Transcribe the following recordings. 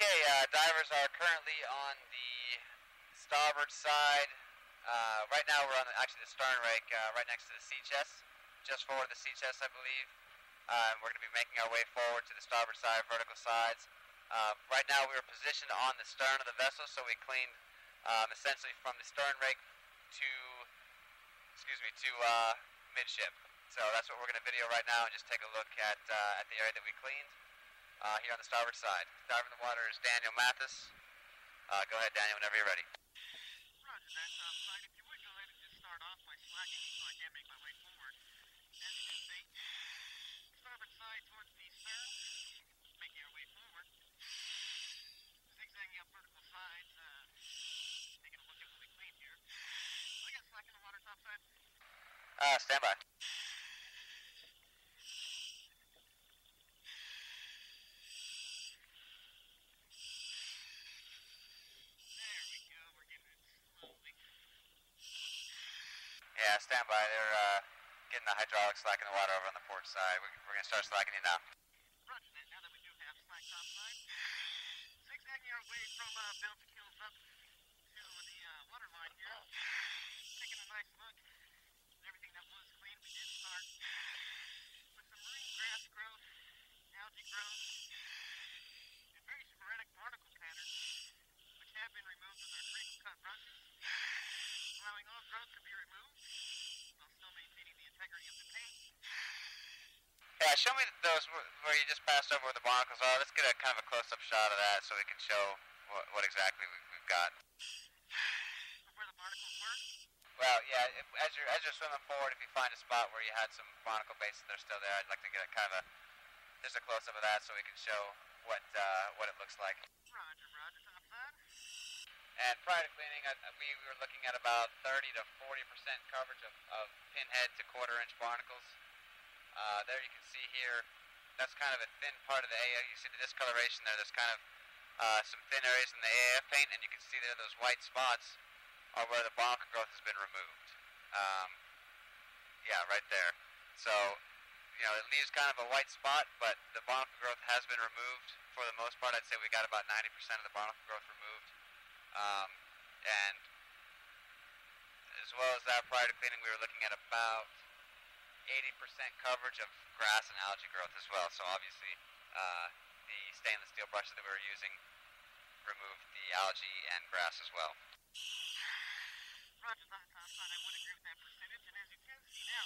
Okay, divers are currently on the starboard side. Right now we're on actually the stern rake, right next to the sea chest, just forward of the sea chest, I believe. We're going to be making our way forward to the starboard side, vertical sides. Right now we are positioned on the stern of the vessel, so we cleaned essentially from the stern rake to midship. So that's what we're going to video right now and just take a look at the area that we cleaned here on the starboard side. Diver in the water is Daniel Mathis. Go ahead, Daniel, whenever you're ready. Roger that, Topside. If you would go ahead and just start off by slacking so I can make my way forward. As you can see, starboard side towards the stern, making our way forward. Zigzagging up vertical sides, taking a look at what we cleaned here. I got slack in the water, Topside. Stand by. Yeah, stand by. They're getting the hydraulic slack in the water over on the port side. We're going to start slacking it now. Roger that. Now that we do have slack topside, zigzagging our way from bill to keels up to the water line here. Taking a nice look at everything that was clean. We did start with some marine grass growth, algae growth, and very sporadic barnacle patterns, which have been removed with our frequent cut brushes, allowing all growth to be removed while still maintaining the integrity of the paint. Yeah, show me those where you just passed over where the barnacles are. Let's get a kind of a close-up shot of that so we can show what exactly we've got. Where the barnacles were? Well, yeah, as you're swimming forward, if you find a spot where you had some barnacle bases that are still there, I'd like to get a kind of just a close-up of that so we can show what it looks like. Roger, topside. And prior to cleaning, we were looking at about 30 to 40% coverage of pinhead to quarter-inch barnacles. There you can see here, that's kind of a thin part of the AF. You see the discoloration there. There's kind of some thin areas in the AF paint, and you can see there those white spots are where the barnacle growth has been removed. Yeah, right there. So, you know, it leaves kind of a white spot, but the barnacle growth has been removed. For the most part, I'd say we got about 90% of the barnacle growth removed. And as well as that, prior to cleaning, we were looking at about 80% coverage of grass and algae growth as well. So obviously, the stainless steel brushes that we were using removed the algae and grass as well. Roger that, Topside. I would agree with that percentage. And as you can see now,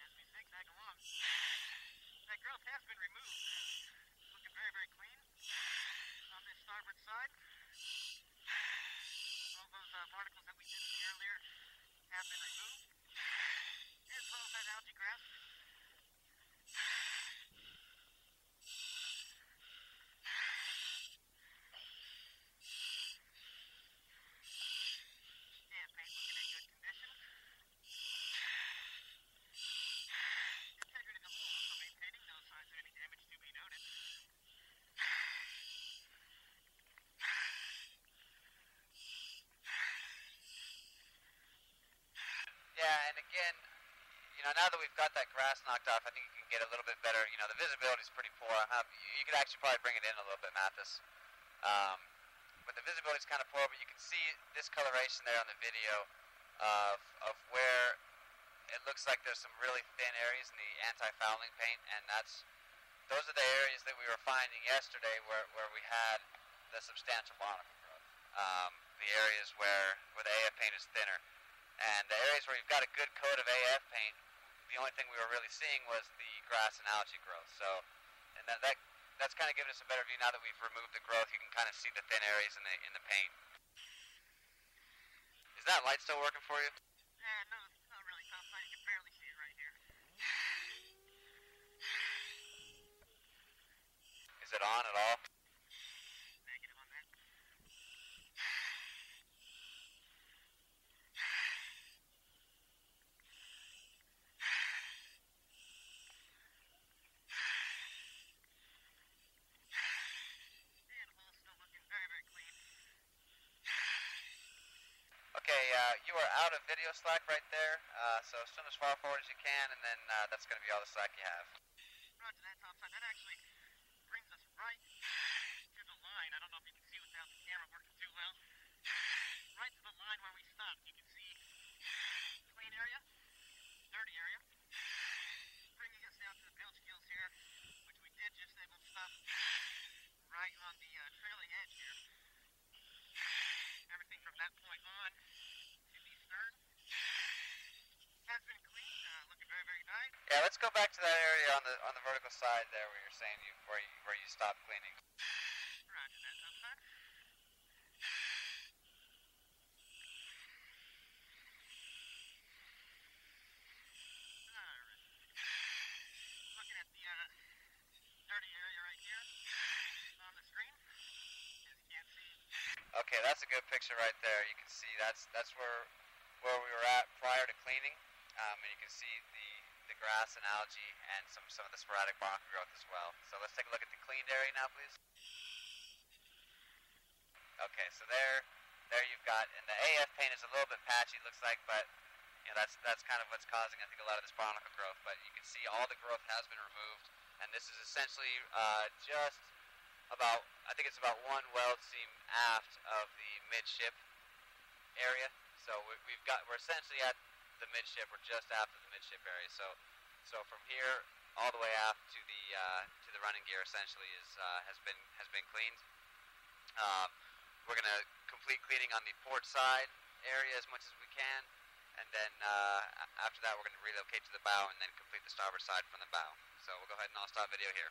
as we zigzag along, that growth has been removed. Looking very, very clean on this starboard side. All those particles that we did see earlier have been removed, as well as that algae grass. And paint looking in good condition. Integrity of the hull also maintaining, no signs of any damage to be noted. Yeah, and again, you know, now that we've got that grass knocked off, I think you can get a little bit better. You know, the visibility is pretty poor. You could actually probably bring it in a little bit, Mathis. But the visibility is kind of poor, but you can see discoloration there on the video of where it looks like there's some really thin areas in the anti-fouling paint, and those are the areas that we were finding yesterday where we had the substantial barnacle growth. The areas where the AF paint is thinner. And the areas where you've got a good coat of AF paint, the only thing we were really seeing was the grass and algae growth. So, and that's kind of giving us a better view now that we've removed the growth. You can kind of see the thin areas in the paint. Is that light still working for you? No, not really, Topside. You can barely see it right here. Is it on at all? Negative on that. Okay, you are out of video slack right there, so swim as far forward as you can, and then that's going to be all the slack you have. Roger that, Topside. That actually brings us right to the line. I don't know Yeah, let's go back to that area on the vertical side there where you're saying where you stopped cleaning. Roger that, outside. Alright. Looking at the dirty area right here on the screen. As you can see. Okay, that's a good picture right there. You can see that's where we were at prior to cleaning, and you can see the grass and algae and some of the sporadic bark growth as well. So let's take a look at the cleaned area now, please. Okay, so there you've got, and the AF paint is a little bit patchy, it looks like, but you know that's kind of what's causing, I think, a lot of this barnacle growth. But you can see all the growth has been removed, and this is essentially just about, I think it's about one weld seam aft of the midship area. So we're essentially at the midship. We're just after the midship area. So from here all the way aft to the running gear essentially has been cleaned. We're gonna complete cleaning on the port side area as much as we can, and then after that we're gonna relocate to the bow and then complete the starboard side from the bow. So we'll go ahead and I'll stop video here.